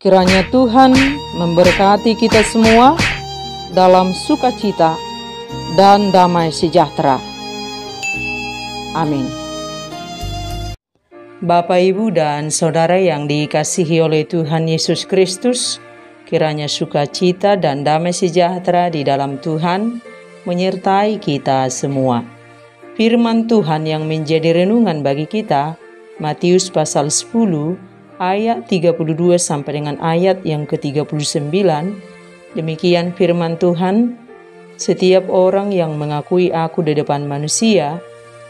Kiranya Tuhan memberkati kita semua dalam sukacita dan damai sejahtera. Amin. Bapak, Ibu, dan Saudara yang dikasihi oleh Tuhan Yesus Kristus, kiranya sukacita dan damai sejahtera di dalam Tuhan menyertai kita semua. Firman Tuhan yang menjadi renungan bagi kita, Matius pasal 10, ayat 32 sampai dengan ayat yang ke-39. Demikian firman Tuhan, "Setiap orang yang mengakui aku di depan manusia,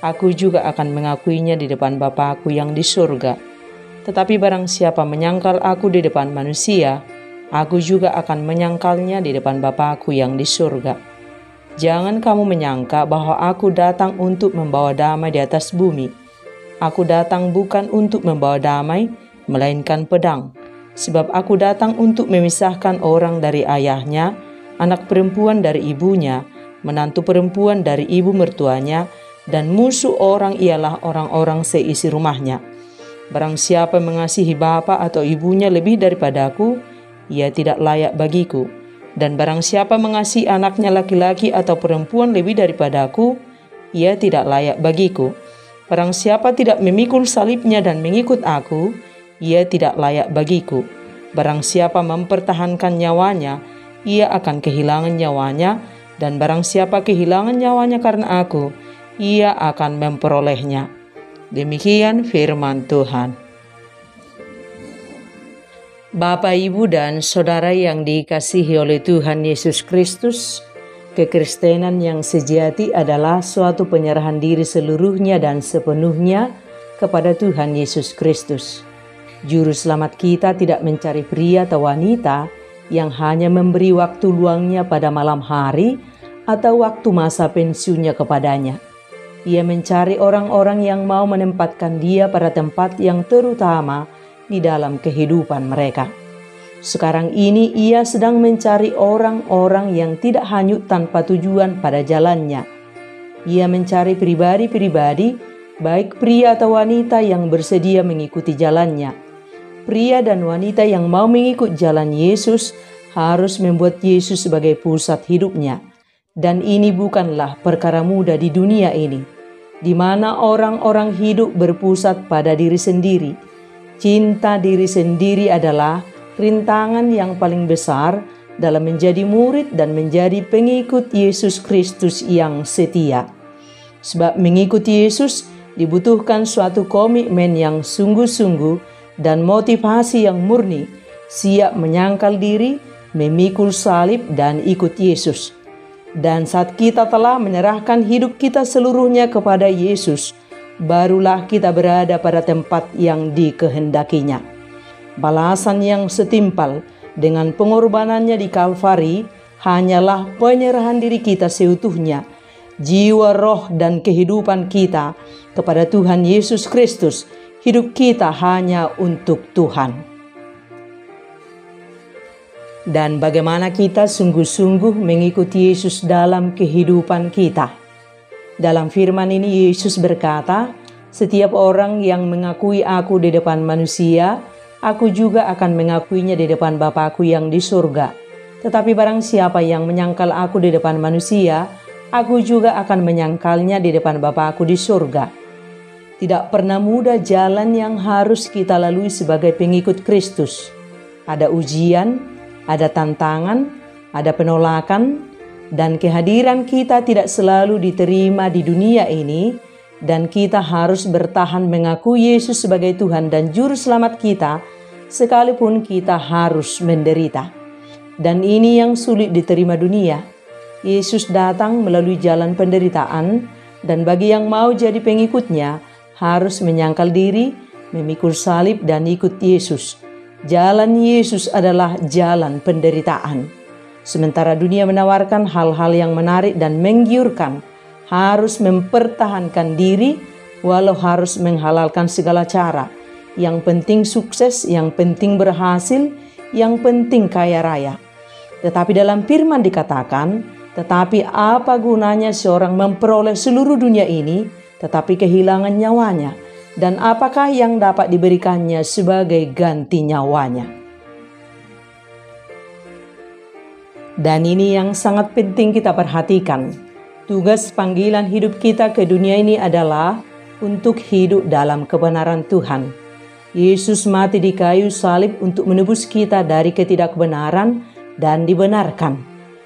aku juga akan mengakuinya di depan Bapa-Ku yang di surga. Tetapi barang siapa menyangkal aku di depan manusia, aku juga akan menyangkalnya di depan Bapa-Ku yang di surga. Jangan kamu menyangka bahwa aku datang untuk membawa damai di atas bumi. Aku datang bukan untuk membawa damai, melainkan pedang. Sebab aku datang untuk memisahkan orang dari ayahnya, anak perempuan dari ibunya, menantu perempuan dari ibu mertuanya, dan musuh orang ialah orang-orang seisi rumahnya. Barang siapa mengasihi bapa atau ibunya lebih daripadaku, ia tidak layak bagiku. Dan barang siapa mengasihi anaknya laki-laki atau perempuan lebih daripadaku, ia tidak layak bagiku. Barang siapa tidak memikul salibnya dan mengikut aku, ia tidak layak bagiku. Barang siapa mempertahankan nyawanya, ia akan kehilangan nyawanya, dan barang siapa kehilangan nyawanya karena aku, ia akan memperolehnya." Demikian firman Tuhan. Bapak, Ibu, dan Saudara yang dikasihi oleh Tuhan Yesus Kristus, kekristenan yang sejati adalah suatu penyerahan diri seluruhnya dan sepenuhnya kepada Tuhan Yesus Kristus. Juru selamat kita tidak mencari pria atau wanita yang hanya memberi waktu luangnya pada malam hari atau waktu masa pensiunnya kepadanya. Ia mencari orang-orang yang mau menempatkan dia pada tempat yang terutama di dalam kehidupan mereka. Sekarang ini ia sedang mencari orang-orang yang tidak hanyut tanpa tujuan pada jalannya. Ia mencari pribadi-pribadi, baik pria atau wanita yang bersedia mengikuti jalannya. Pria dan wanita yang mau mengikut jalan Yesus harus membuat Yesus sebagai pusat hidupnya. Dan ini bukanlah perkara mudah di dunia ini, di mana orang-orang hidup berpusat pada diri sendiri. Cinta diri sendiri adalah rintangan yang paling besar dalam menjadi murid dan menjadi pengikut Yesus Kristus yang setia. Sebab mengikuti Yesus dibutuhkan suatu komitmen yang sungguh-sungguh dan motivasi yang murni, siap menyangkal diri, memikul salib, dan ikut Yesus. Dan saat kita telah menyerahkan hidup kita seluruhnya kepada Yesus, barulah kita berada pada tempat yang dikehendakinya. Balasan yang setimpal dengan pengorbanannya di Kalvari hanyalah penyerahan diri kita seutuhnya, jiwa, roh, dan kehidupan kita kepada Tuhan Yesus Kristus. Hidup kita hanya untuk Tuhan. Dan bagaimana kita sungguh-sungguh mengikuti Yesus dalam kehidupan kita? Dalam firman ini Yesus berkata, "Setiap orang yang mengakui aku di depan manusia, aku juga akan mengakuinya di depan Bapa-Ku yang di surga. Tetapi barang siapa yang menyangkal aku di depan manusia, aku juga akan menyangkalnya di depan Bapa-Ku di surga." Tidak pernah mudah jalan yang harus kita lalui sebagai pengikut Kristus. Ada ujian, ada tantangan, ada penolakan, dan kehadiran kita tidak selalu diterima di dunia ini, dan kita harus bertahan mengakui Yesus sebagai Tuhan dan Juru Selamat kita, sekalipun kita harus menderita. Dan ini yang sulit diterima dunia. Yesus datang melalui jalan penderitaan, dan bagi yang mau jadi pengikutnya, harus menyangkal diri, memikul salib, dan ikut Yesus. Jalan Yesus adalah jalan penderitaan. Sementara dunia menawarkan hal-hal yang menarik dan menggiurkan, harus mempertahankan diri walau harus menghalalkan segala cara. Yang penting sukses, yang penting berhasil, yang penting kaya raya. Tetapi dalam firman dikatakan, tetapi apa gunanya seorang memperoleh seluruh dunia ini tetapi kehilangan nyawanya? Dan apakah yang dapat diberikannya sebagai ganti nyawanya? Dan ini yang sangat penting kita perhatikan. Tugas panggilan hidup kita ke dunia ini adalah untuk hidup dalam kebenaran Tuhan. Yesus mati di kayu salib untuk menebus kita dari ketidakbenaran dan dibenarkan.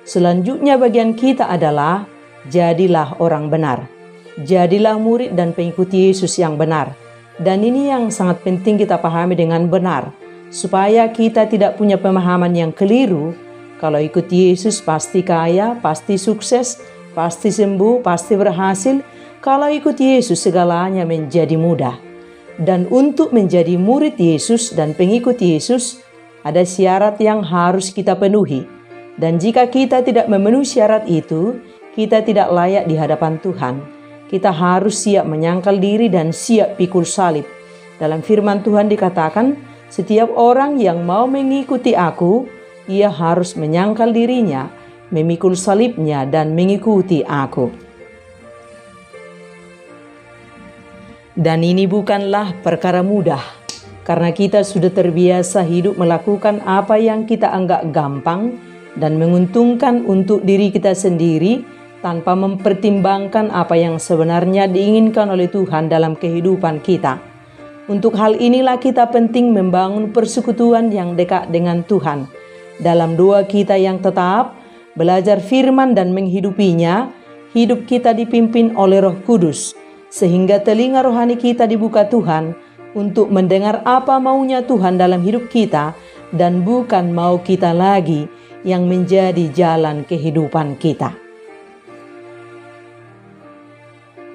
Selanjutnya bagian kita adalah jadilah orang benar. Jadilah murid dan pengikut Yesus yang benar. Dan ini yang sangat penting kita pahami dengan benar, supaya kita tidak punya pemahaman yang keliru. Kalau ikut Yesus pasti kaya, pasti sukses, pasti sembuh, pasti berhasil. Kalau ikut Yesus segalanya menjadi mudah. Dan untuk menjadi murid Yesus dan pengikut Yesus, ada syarat yang harus kita penuhi. Dan jika kita tidak memenuhi syarat itu, kita tidak layak di hadapan Tuhan. Kita harus siap menyangkal diri dan siap pikul salib. Dalam firman Tuhan dikatakan, setiap orang yang mau mengikuti aku, ia harus menyangkal dirinya, memikul salibnya dan mengikuti aku. Dan ini bukanlah perkara mudah, karena kita sudah terbiasa hidup melakukan apa yang kita anggap gampang dan menguntungkan untuk diri kita sendiri tanpa mempertimbangkan apa yang sebenarnya diinginkan oleh Tuhan dalam kehidupan kita. Untuk hal inilah kita penting membangun persekutuan yang dekat dengan Tuhan. Dalam doa kita yang tetap, belajar firman dan menghidupinya, hidup kita dipimpin oleh Roh Kudus, sehingga telinga rohani kita dibuka Tuhan untuk mendengar apa maunya Tuhan dalam hidup kita dan bukan mau kita lagi yang menjadi jalan kehidupan kita.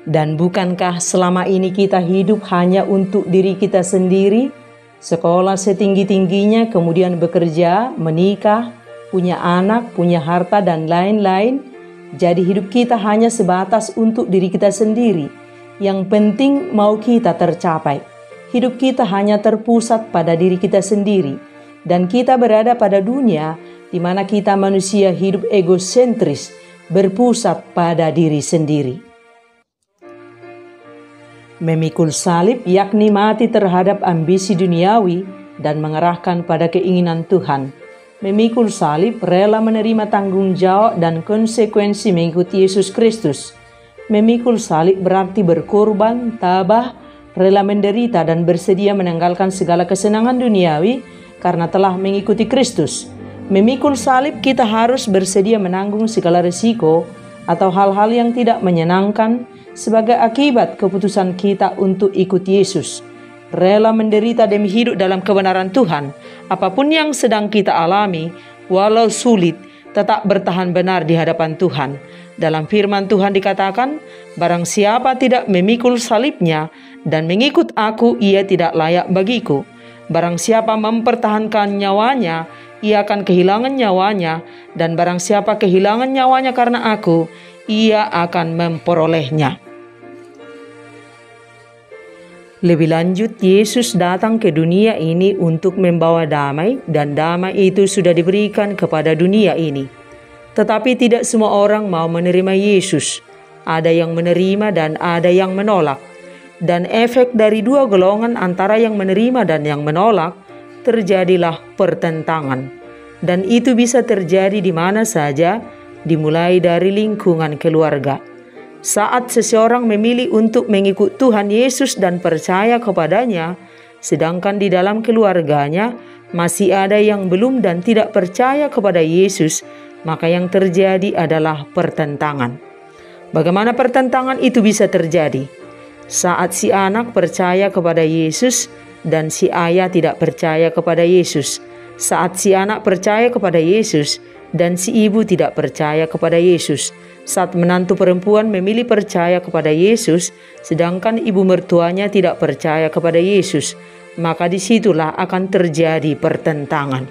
Dan bukankah selama ini kita hidup hanya untuk diri kita sendiri? Sekolah setinggi-tingginya, kemudian bekerja, menikah, punya anak, punya harta, dan lain-lain. Jadi hidup kita hanya sebatas untuk diri kita sendiri. Yang penting mau kita tercapai. Hidup kita hanya terpusat pada diri kita sendiri. Dan kita berada pada dunia di mana kita manusia hidup egosentris, berpusat pada diri sendiri. Memikul salib yakni mati terhadap ambisi duniawi dan mengerahkan pada keinginan Tuhan. Memikul salib rela menerima tanggung jawab dan konsekuensi mengikuti Yesus Kristus. Memikul salib berarti berkorban, tabah, rela menderita dan bersedia menanggalkan segala kesenangan duniawi karena telah mengikuti Kristus. Memikul salib kita harus bersedia menanggung segala risiko atau hal-hal yang tidak menyenangkan sebagai akibat keputusan kita untuk ikut Yesus. Rela menderita demi hidup dalam kebenaran Tuhan. Apapun yang sedang kita alami, walau sulit, tetap bertahan benar di hadapan Tuhan. Dalam firman Tuhan dikatakan, barang siapa tidak memikul salibnya dan mengikut aku, ia tidak layak bagiku. Barang siapa mempertahankan nyawanya, ia akan kehilangan nyawanya, dan barang siapa kehilangan nyawanya karena aku, ia akan memperolehnya. Lebih lanjut, Yesus datang ke dunia ini untuk membawa damai, dan damai itu sudah diberikan kepada dunia ini. Tetapi tidak semua orang mau menerima Yesus. Ada yang menerima dan ada yang menolak. Dan efek dari dua golongan antara yang menerima dan yang menolak, terjadilah pertentangan. Dan itu bisa terjadi di mana saja, dimulai dari lingkungan keluarga. Saat seseorang memilih untuk mengikut Tuhan Yesus dan percaya kepadanya, sedangkan di dalam keluarganya masih ada yang belum dan tidak percaya kepada Yesus, maka yang terjadi adalah pertentangan. Bagaimana pertentangan itu bisa terjadi? Saat si anak percaya kepada Yesus dan si ayah tidak percaya kepada Yesus. Saat si anak percaya kepada Yesus dan si ibu tidak percaya kepada Yesus. Saat menantu perempuan memilih percaya kepada Yesus, sedangkan ibu mertuanya tidak percaya kepada Yesus, maka disitulah akan terjadi pertentangan.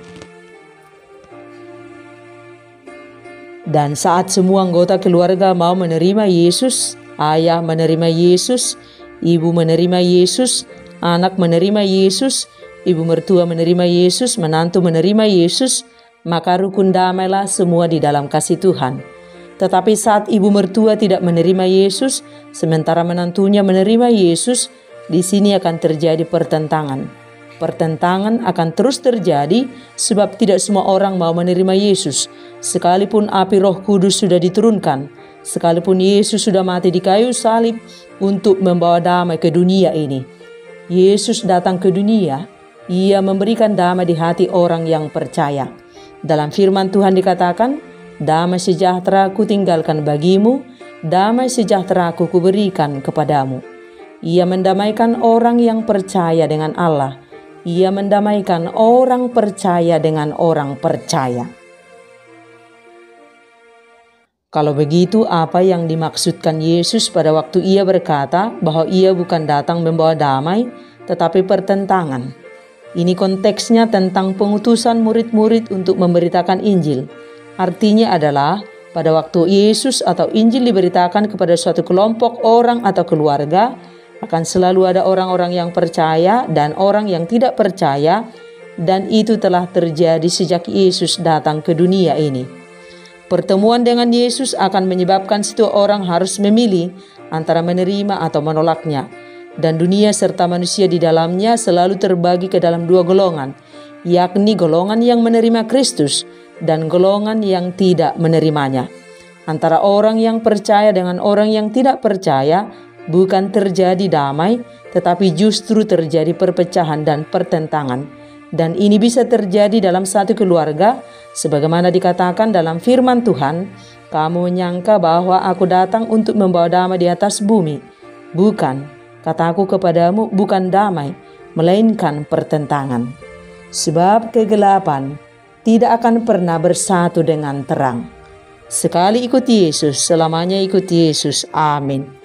Dan saat semua anggota keluarga mau menerima Yesus, ayah menerima Yesus, ibu menerima Yesus, anak menerima Yesus, ibu mertua menerima Yesus, menantu menerima Yesus, maka rukun damailah semua di dalam kasih Tuhan. Tetapi saat ibu mertua tidak menerima Yesus, sementara menantunya menerima Yesus, di sini akan terjadi pertentangan. Pertentangan akan terus terjadi sebab tidak semua orang mau menerima Yesus. Sekalipun api Roh Kudus sudah diturunkan, sekalipun Yesus sudah mati di kayu salib untuk membawa damai ke dunia ini. Yesus datang ke dunia, Ia memberikan damai di hati orang yang percaya. Dalam firman Tuhan dikatakan, damai sejahtera ku tinggalkan bagimu, damai sejahtera ku berikan kepadamu. Ia mendamaikan orang yang percaya dengan Allah. Ia mendamaikan orang percaya dengan orang percaya. Kalau begitu, apa yang dimaksudkan Yesus pada waktu Ia berkata bahwa Ia bukan datang membawa damai, tetapi pertentangan? Ini konteksnya tentang pengutusan murid-murid untuk memberitakan Injil. Artinya adalah pada waktu Yesus atau Injil diberitakan kepada suatu kelompok orang atau keluarga, akan selalu ada orang-orang yang percaya dan orang yang tidak percaya, dan itu telah terjadi sejak Yesus datang ke dunia ini. Pertemuan dengan Yesus akan menyebabkan setiap orang harus memilih antara menerima atau menolaknya. Dan dunia serta manusia di dalamnya selalu terbagi ke dalam dua golongan, yakni golongan yang menerima Kristus dan golongan yang tidak menerimanya. Antara orang yang percaya dengan orang yang tidak percaya bukan terjadi damai, tetapi justru terjadi perpecahan dan pertentangan. Dan ini bisa terjadi dalam satu keluarga, sebagaimana dikatakan dalam firman Tuhan, "Kamu menyangka bahwa aku datang untuk membawa damai di atas bumi. Bukan. Kataku kepadamu, bukan damai, melainkan pertentangan. Sebab kegelapan tidak akan pernah bersatu dengan terang." Sekali ikut Yesus, selamanya ikut Yesus. Amin.